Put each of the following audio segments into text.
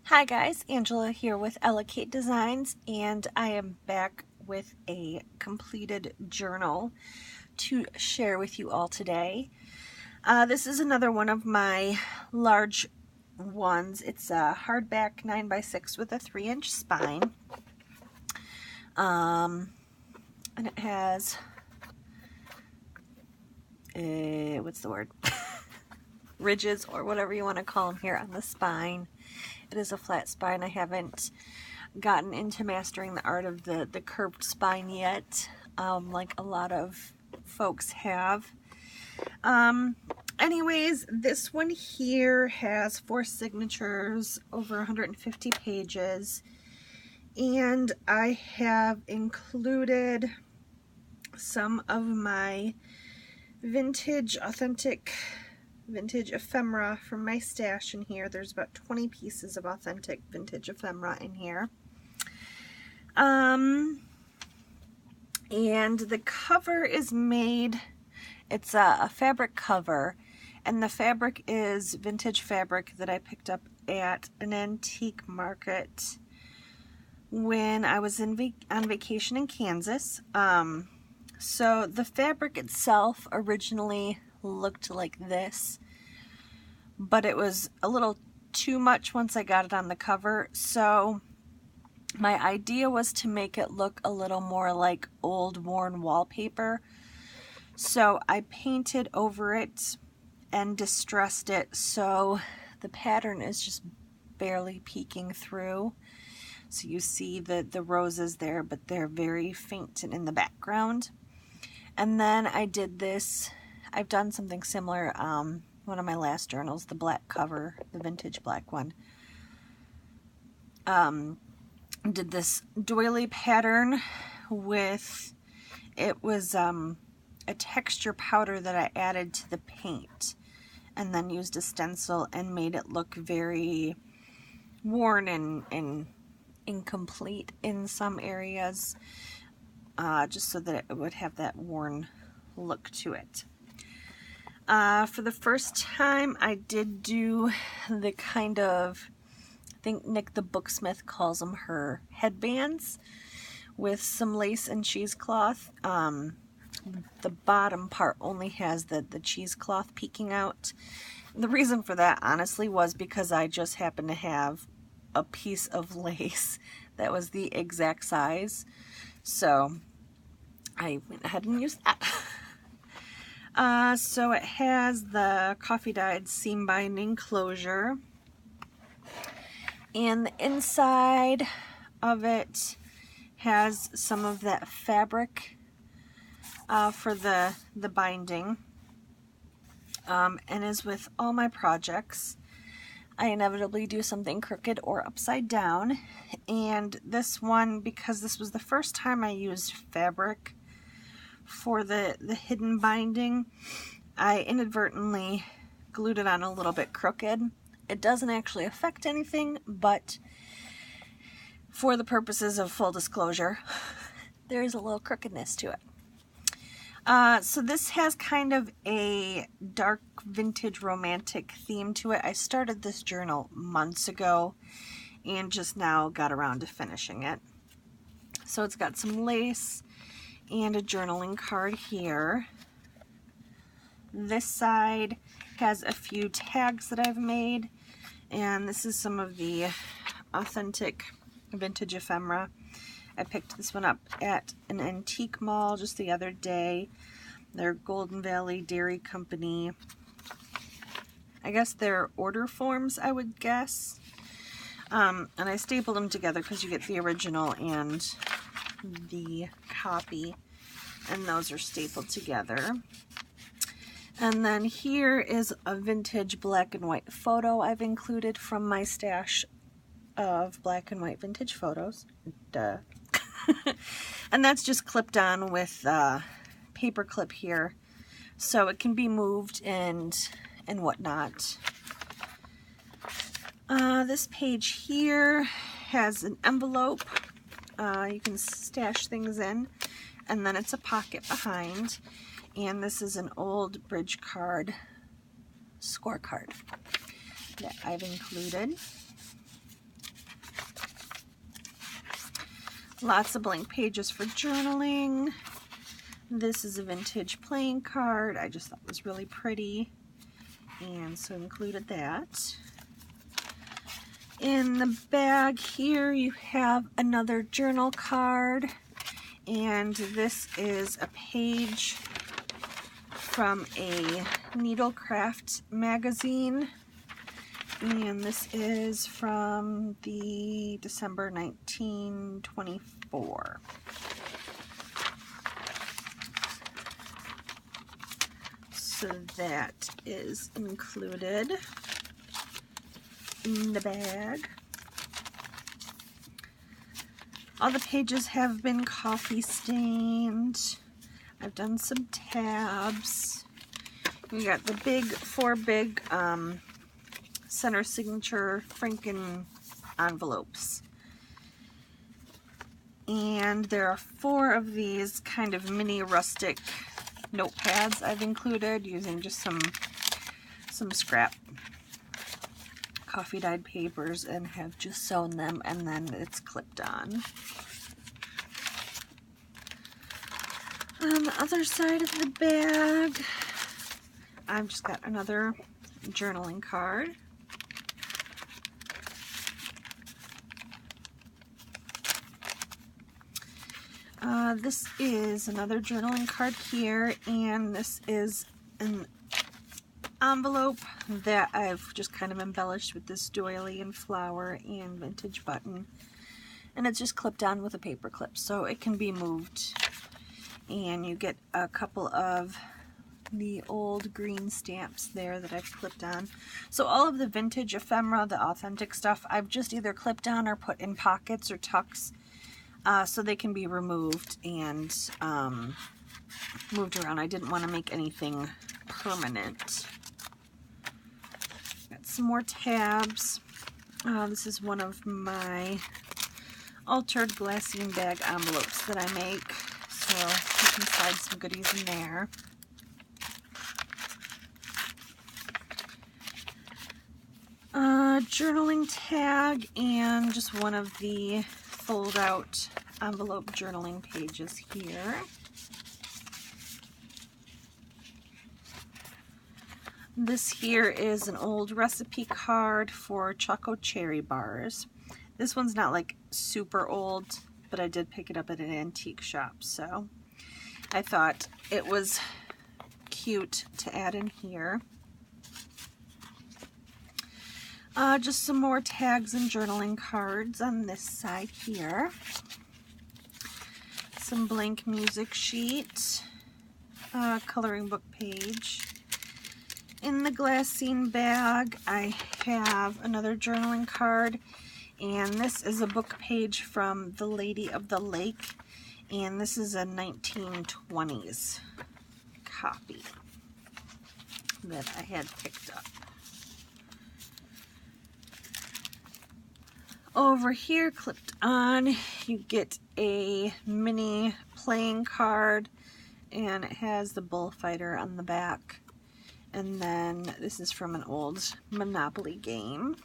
Hi guys, Angela here with ElaCateDesigns, and I am back with a completed journal to share with you all today. This is another one of my large ones. It's a hardback 9x6 with a 3-inch spine. And it has, what's the word? Ridges, or whatever you want to call them, here on the spine. It is a flat spine. I haven't gotten into mastering the art of the curved spine yet, like a lot of folks have. Anyways, this one here has 4 signatures, over 150 pages, and I have included some of my authentic vintage ephemera from my stash in here. There's about 20 pieces of authentic vintage ephemera in here. And the cover is made, it's a fabric cover, and the fabric is vintage fabric that I picked up at an antique market when I was on vacation in Kansas. So the fabric itself originally looked like this, but it was a little too much once I got it on the cover, so my idea was to make it look a little more like old worn wallpaper. So I painted over it and distressed it so the pattern is just barely peeking through. So you see the roses there, but they're very faint and in the background. And then I did this, I've done something similar, one of my last journals, the black cover, the vintage black one. Did this doily pattern with, it was a texture powder that I added to the paint, and then used a stencil and made it look very worn and incomplete in some areas, just so that it would have that worn look to it. For the first time, I did do the kind of, I think Nick the Booksmith calls them her headbands, with some lace and cheesecloth. The bottom part only has the cheesecloth peeking out. The reason for that, honestly, was because I just happened to have a piece of lace that was the exact size, so I went ahead and used that. So it has the coffee dyed seam binding closure, and the inside of it has some of that fabric for the binding. And as with all my projects, I inevitably do something crooked or upside down, and this one, because this was the first time I used fabric for the hidden binding, I inadvertently glued it on a little bit crooked. It doesn't actually affect anything, but for the purposes of full disclosure, there's a little crookedness to it. So this has kind of a dark vintage romantic theme to it. I started this journal months ago and just now got around to finishing it. So it's got some lace and a journaling card here. This side has a few tags that I've made, and this is some of the authentic vintage ephemera. I picked this one up at an antique mall just the other day. They're Golden Valley Dairy Company. I guess they're order forms, I would guess. And I stapled them together because you get the original and the copy, and those are stapled together. And then here is a vintage black and white photo I've included from my stash of black and white vintage photos. Duh. And that's just clipped on with paper clip here, so it can be moved and whatnot. This page here has an envelope you can stash things in, and then it's a pocket behind, and this is an old bridge card scorecard that I've included. Lots of blank pages for journaling. This is a vintage playing card. I just thought it was really pretty, and so included that. In the bag here you have another journal card, and this is a page from a needlecraft magazine, and this is from the December 1924. So that is included in the bag. All the pages have been coffee stained. I've done some tabs. We got the four big center signature Franken envelopes. And there are 4 of these kind of mini rustic notepads I've included using just some scrap coffee dyed papers, and have just sewn them, and then it's clipped on. On the other side of the bag, I've just got another journaling card. This is another journaling card here, and this is an envelope that I've just kind of embellished with this doily and flower and vintage button, and it's just clipped on with a paper clip, so it can be moved. And you get a couple of the old green stamps there that I've clipped on. So all of the vintage ephemera, the authentic stuff, I've just either clipped on or put in pockets or tucks, so they can be removed and moved around. I didn't want to make anything permanent. Got some more tabs. This is one of my altered glassine bag envelopes that I make, so you can slide some goodies in there. Journaling tag, and just one of the fold out envelope journaling pages here. This here is an old recipe card for choco cherry bars. This one's not like super old, but I did pick it up at an antique shop, so I thought it was cute to add in here. Just some more tags and journaling cards on this side here. Some blank music sheet, coloring book page. In the glassine bag, I have another journaling card, and this is a book page from The Lady of the Lake, and this is a 1920s copy that I had picked up. Over here, clipped on, you get a mini playing card, and it has the bullfighter on the back. And then this is from an old Monopoly game.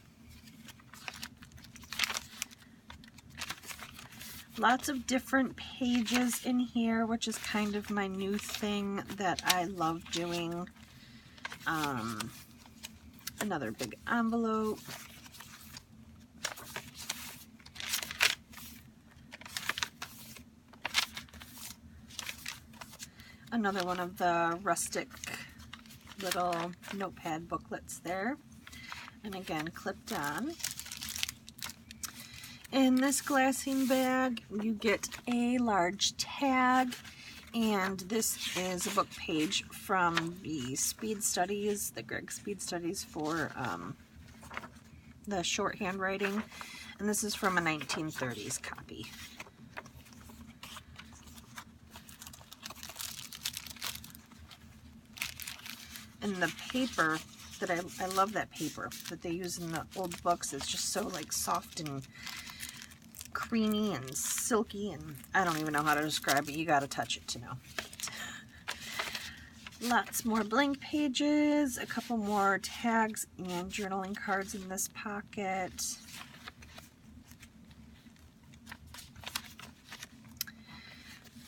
Lots of different pages in here, which is kind of my new thing that I love doing. Another big envelope. Another one of the rustic little notepad booklets there, and again clipped on. In this glassine bag you get a large tag, and this is a book page from the Speed Studies, the Greg Speed Studies for the shorthand writing, and this is from a 1930s copy. And the paper that I love that paper that they use in the old books. It's just so like soft and creamy and silky, and I don't even know how to describe it. You got to touch it to know. Lots more blank pages, a couple more tags and journaling cards in this pocket.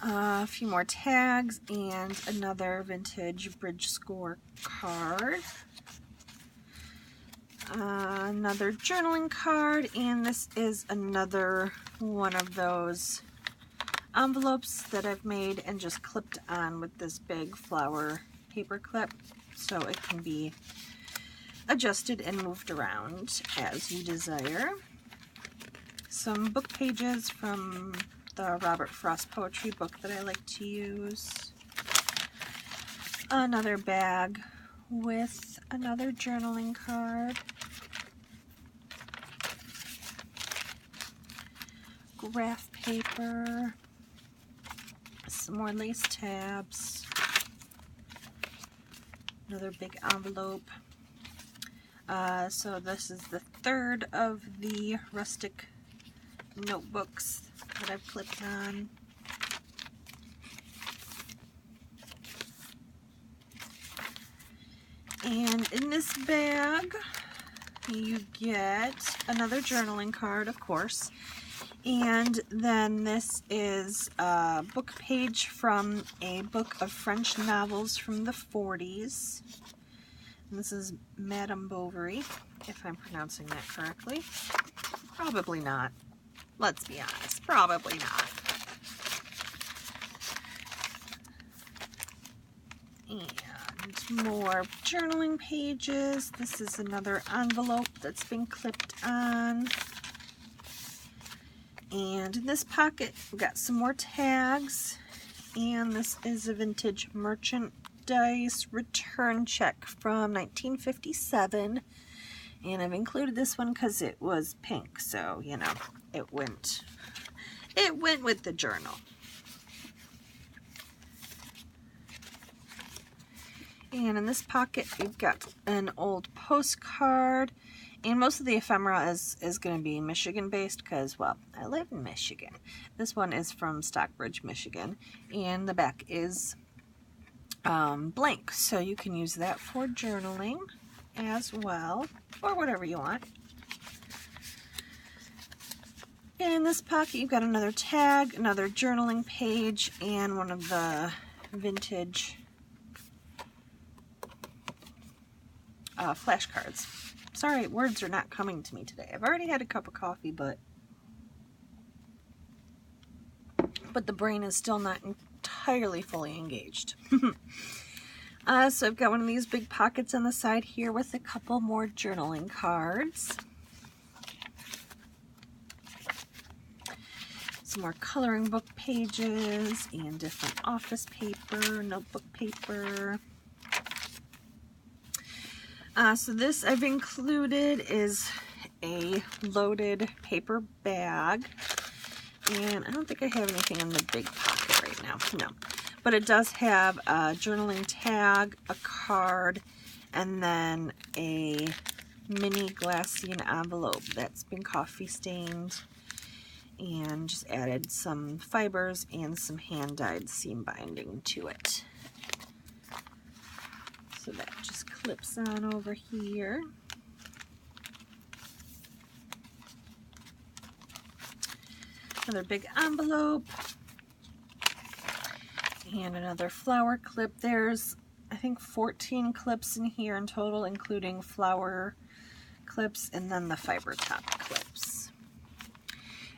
A few more tags and another vintage bridge score card. Another journaling card, and this is another one of those envelopes that I've made and just clipped on with this big flower paper clip so it can be adjusted and moved around as you desire. Some book pages from the Robert Frost poetry book that I like to use. Another bag with another journaling card. Graph paper. Some more lace tabs. Another big envelope. So this is the third of the rustic notebooks that I've clipped on. And in this bag, you get another journaling card, of course. And then this is a book page from a book of French novels from the 40s. And this is Madame Bovary, if I'm pronouncing that correctly. Probably not. Let's be honest, probably not. And more journaling pages. This is another envelope that's been clipped on. And in this pocket, we've got some more tags. And this is a vintage merchandise return check from 1957. And I've included this one because it was pink, so, you know, it went with the journal. And in this pocket, we've got an old postcard. And most of the ephemera is going to be Michigan-based because, well, I live in Michigan. This one is from Stockbridge, Michigan. And the back is blank, so you can use that for journaling as well, or whatever you want. In this pocket, you've got another tag, another journaling page, and one of the vintage flashcards. Sorry, words are not coming to me today. I've already had a cup of coffee, but the brain is still not entirely fully engaged. So I've got one of these big pockets on the side here with a couple more journaling cards. Some more coloring book pages and different office paper, notebook paper. So this I've included is a loaded paper bag. And I don't think I have anything in the big pocket right now. No. But it does have a journaling tag, a card, and then a mini glassine envelope that's been coffee stained. And just added some fibers and some hand-dyed seam binding to it. So that just clips on over here. Another big envelope. And another flower clip. There's, I think, 14 clips in here in total, including flower clips and then the fiber top clips.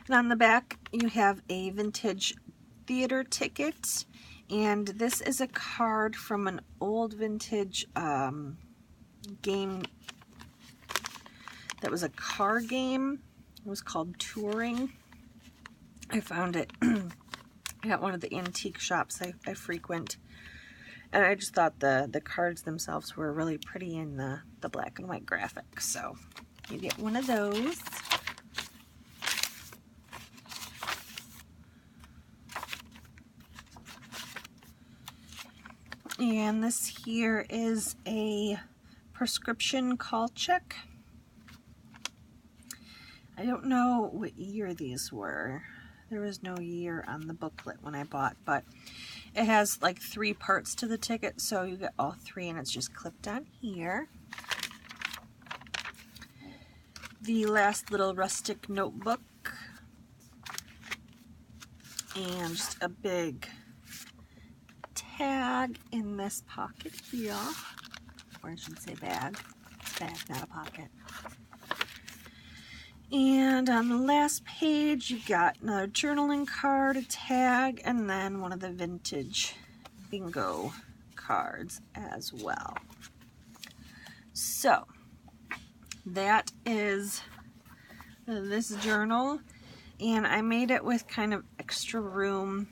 And on the back, you have a vintage theater ticket. And this is a card from an old vintage game that was a car game. It was called Touring. I found it at one of the antique shops I frequent. And I just thought the cards themselves were really pretty in the black and white graphics. So you get one of those. And this here is a prescription call check. I don't know what year these were. There was no year on the booklet when I bought, but it has like 3 parts to the ticket, so you get all 3 and it's just clipped on here. The last little rustic notebook. and just a big tag in this pocket here, or I should say bag. It's a bag, not a pocket. And on the last page, you got another journaling card, a tag, and then one of the vintage bingo cards as well. So that is this journal, and I made it with kind of extra room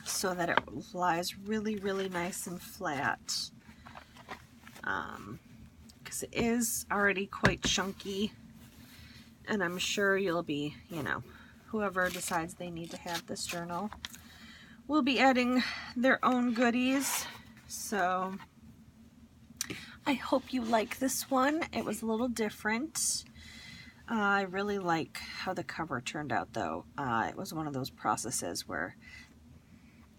so that it lies really, really nice and flat, because it is already quite chunky. And I'm sure you'll be, you know, whoever decides they need to have this journal will be adding their own goodies. So I hope you like this one. It was a little different. I really like how the cover turned out, though. It was one of those processes where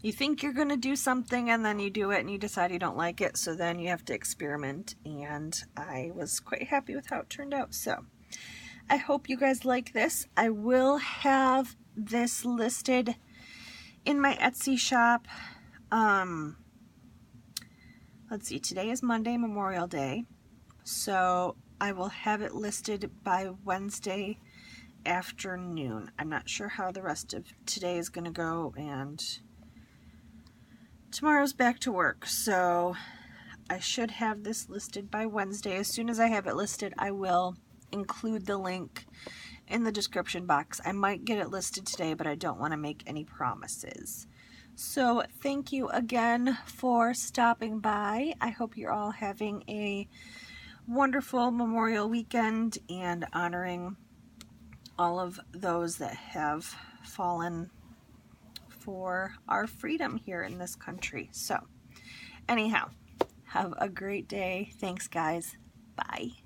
you think you're going to do something and then you do it and you decide you don't like it. So then you have to experiment. And I was quite happy with how it turned out. So I hope you guys like this. I will have this listed in my Etsy shop. Let's see, today is Monday, Memorial Day. So I will have it listed by Wednesday afternoon. I'm not sure how the rest of today is going to go, and tomorrow's back to work. So I should have this listed by Wednesday. As soon as I have it listed, I will include the link in the description box. I might get it listed today, but I don't want to make any promises. So thank you again for stopping by. I hope you're all having a wonderful Memorial weekend and honoring all of those that have fallen for our freedom here in this country. So anyhow, have a great day. Thanks, guys. Bye.